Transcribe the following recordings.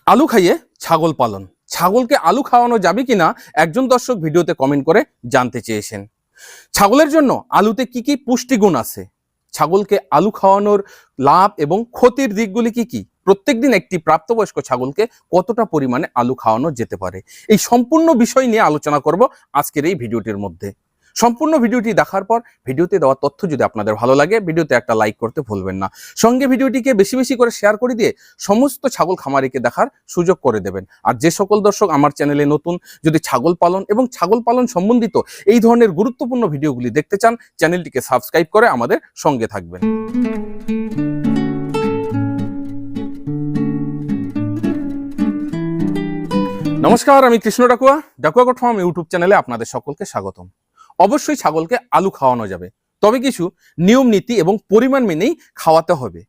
আলু খাইয়ে ছাগল পালন। ছাগলকে আলু খাওয়ানো যাবে কিনা একজন দর্শক ভিডিওতে কমেন্ট করে জানতে চেয়েছেন। ছাগলের জন্য আলুতে কি কি পুষ্টিগুণ আছে, ছাগলকে আলু খাওয়ানোর লাভ এবং ক্ষতির দিকগুলি কি কি, প্রত্যেকদিন একটি প্রাপ্তবয়স্ক ছাগলকে কতটা পরিমাণে আলু খাওয়ানো যেতে পারে, এই সম্পূর্ণ বিষয় নিয়ে আলোচনা করব আজকের এই ভিডিওটির মধ্যে। সম্পূর্ণ ভিডিওটি দেখার পর ভিডিওতে দেওয়া তথ্য যদি আপনাদের ভালো লাগে ভিডিওতে একটা লাইক করতে ভুলবেন না। সঙ্গে ভিডিওটিকে বেশি বেশি করে শেয়ার করে দিয়ে সমস্ত ছাগল খামারিকে দেখার সুযোগ করে দেবেন। আর যে সকল দর্শক আমার চ্যানেলে নতুন, যদি ছাগল পালন এবং ছাগল পালন সম্বন্ধিত এই ধরনের গুরুত্বপূর্ণ ভিডিওগুলি দেখতে চান, চ্যানেলটিকে সাবস্ক্রাইব করে আমাদের সঙ্গে থাকবেন। নমস্কার, আমি Krishna Dakua, Dakua goat farm YouTube চ্যানেলে আপনাদের সকলকে স্বাগতম। অবশ্যই ছাগলকে আলু খাওয়ানো যাবে, তবে কিছু নিয়ম নীতি এবং পরিমাণ মেনেই খাওয়াতে হবে।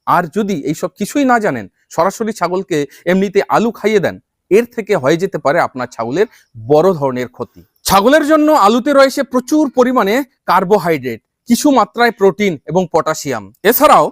আর যদি এইসব কিছুই না জানেন, সরাসরি ছাগলকে এমনিতে আলু খাইয়ে দেন, এর থেকে হয়ে যেতে পারে আপনার ছাগলের বড় ধরনের ক্ষতি। ছাগলের জন্য আলুতে রয়েছে প্রচুর পরিমাণে কার্বোহাইড্রেট, কিছু মাত্রায় প্রোটিন এবং পটাশিয়াম, এছাড়াও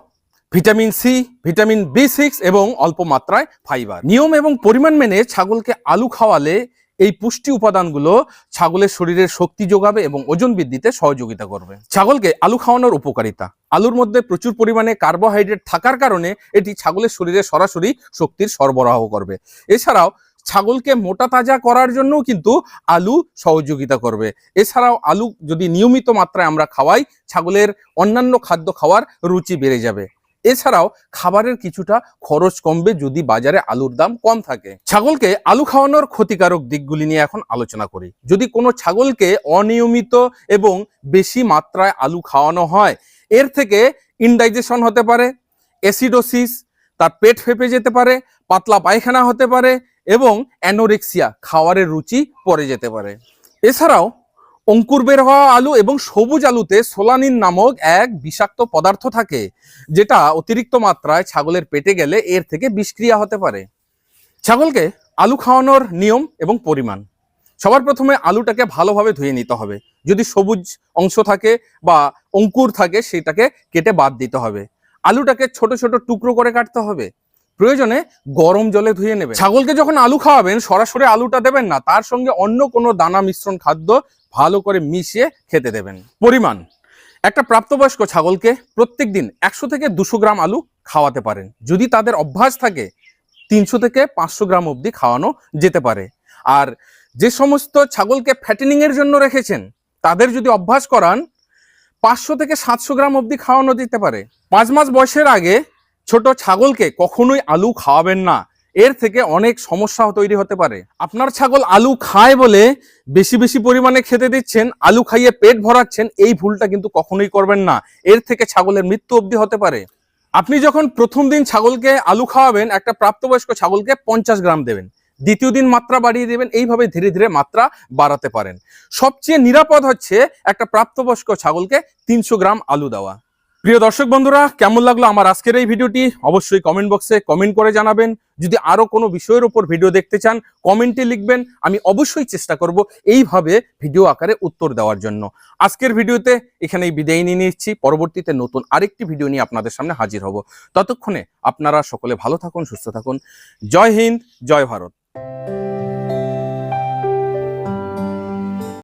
ভিটামিন সি, ভিটামিন বি6 এবং অল্প মাত্রায় ফাইবার। নিয়ম এবং পরিমাণ মেনে ছাগলকে আলু খাওয়ালে এই পুষ্টি উপাদানগুলো ছাগলের শরীরের শক্তি যোগাবে এবং ওজন বৃদ্ধিতে সহযোগিতা করবে। ছাগলকে আলু খাওয়ানোর উপকারিতা: আলুর মধ্যে প্রচুর পরিমাণে কার্বোহাইড্রেট থাকার কারণে এটি ছাগলের শরীরে সরাসরি শক্তির সরবরাহ করবে। এছাড়াও ছাগলকে মোটা তাজা করার জন্যও কিন্তু আলু সহযোগিতা করবে। এছাড়াও আলু যদি নিয়মিত মাত্রায় আমরা খাওয়াই, ছাগলের অন্যান্য খাদ্য খাওয়ার রুচি বেড়ে যাবে। এছাড়াও খাবারের কিছুটা খরচ কমবে যদি বাজারে আলুর দাম কম থাকে। ছাগলকে আলু খাওয়ানোর ক্ষতিকারক দিকগুলি নিয়ে এখন আলোচনা করি। যদি কোনো ছাগলকে অনিয়মিত এবং বেশি মাত্রায় আলু খাওয়ানো হয়, এর থেকে ইনডাইজেশন হতে পারে, অ্যাসিডোসিস, তার পেট ফেঁপে যেতে পারে, পাতলা পায়খানা হতে পারে এবং অ্যানোরেক্সিয়া, খাওয়ারের রুচি পড়ে যেতে পারে। এছাড়াও অঙ্কুর বের হওয়া আলু এবং সবুজ আলুতে সোলানিন নামক এক বিষাক্ত পদার্থ থাকে, যেটা অতিরিক্ত মাত্রায় ছাগলের পেটে গেলে এর থেকে বিষক্রিয়া হতে পারে। ছাগলকে আলু খাওয়ানোর নিয়ম এবং পরিমাণ: সবার প্রথমে আলুটাকে ভালোভাবে ধুয়ে নিতে হবে। যদি সবুজ অংশ থাকে বা অঙ্কুর থাকে, সেটাকে কেটে বাদ দিতে হবে। আলুটাকে ছোট ছোট টুকরো করে কাটতে হবে। প্রয়োজনে গরম জলে ধুয়ে নেবেন। ছাগলকে যখন আলু খাওয়াবেন, সরাসরি আলুটা দেবেন না, তার সঙ্গে অন্য কোনো দানা মিশ্রণ খাদ্য ভালো করে মিশিয়ে খেতে দেবেন। পরিমাণ: একটা প্রাপ্তবয়স্ক ছাগলকে প্রত্যেক দিন 100 থেকে 200 গ্রাম আলু খাওয়াতে পারেন। যদি তাদের অভ্যাস থাকে, 300 থেকে 500 গ্রাম অবধি খাওয়ানো যেতে পারে। আর যে সমস্ত ছাগলকে ফ্যাটেনিং এর জন্য রেখেছেন, তাদের যদি অভ্যাস করান, 500 থেকে 700 গ্রাম অবধি খাওয়ানো যেতে পারে। 5 মাস বয়সের আগে ছোট ছাগলকে কখনোই আলু খাওয়াবেন না, এর থেকে অনেক সমস্যা তৈরি হতে পারে। আপনার ছাগল আলু খায় বলে বেশি বেশি পরিমাণে খেতে দিচ্ছেন, আলু খাইয়ে পেট ভরাচ্ছেন, এই ভুলটা কিন্তু কখনোই করবেন না। এর থেকে ছাগলের মৃত্যু অবধি হতে পারে। আপনি যখন প্রথম দিন ছাগলকে আলু খাওয়াবেন, একটা প্রাপ্তবয়স্ক ছাগলকে 50 গ্রাম দেবেন, দ্বিতীয় দিন মাত্রা বাড়িয়ে দেবেন, এইভাবে ধীরে ধীরে মাত্রা বাড়াতে পারেন। সবচেয়ে নিরাপদ হচ্ছে একটা প্রাপ্তবয়স্ক ছাগলকে 300 গ্রাম আলু দেওয়া। প্রিয় দর্শক বন্ধুরা, কেমন লাগলো আমার আজকের এই ভিডিওটি অবশ্যই কমেন্ট বক্সে কমেন্ট করে জানাবেন। যদি আরো কোনো বিষয়ের উপর ভিডিও দেখতে চান, কমেন্টে লিখবেন, আমি অবশ্যই চেষ্টা করব এইভাবে ভিডিও আকারে উত্তর দেওয়ার জন্য। আজকের ভিডিওতে এখানেই বিদায় নিয়ে নিচ্ছি। পরবর্তীতে নতুন আরেকটি ভিডিও নিয়ে আপনাদের সামনে হাজির হব। ততক্ষণে আপনারা সকলে ভালো থাকুন, সুস্থ থাকুন। জয় হিন্দ, জয় ভারত।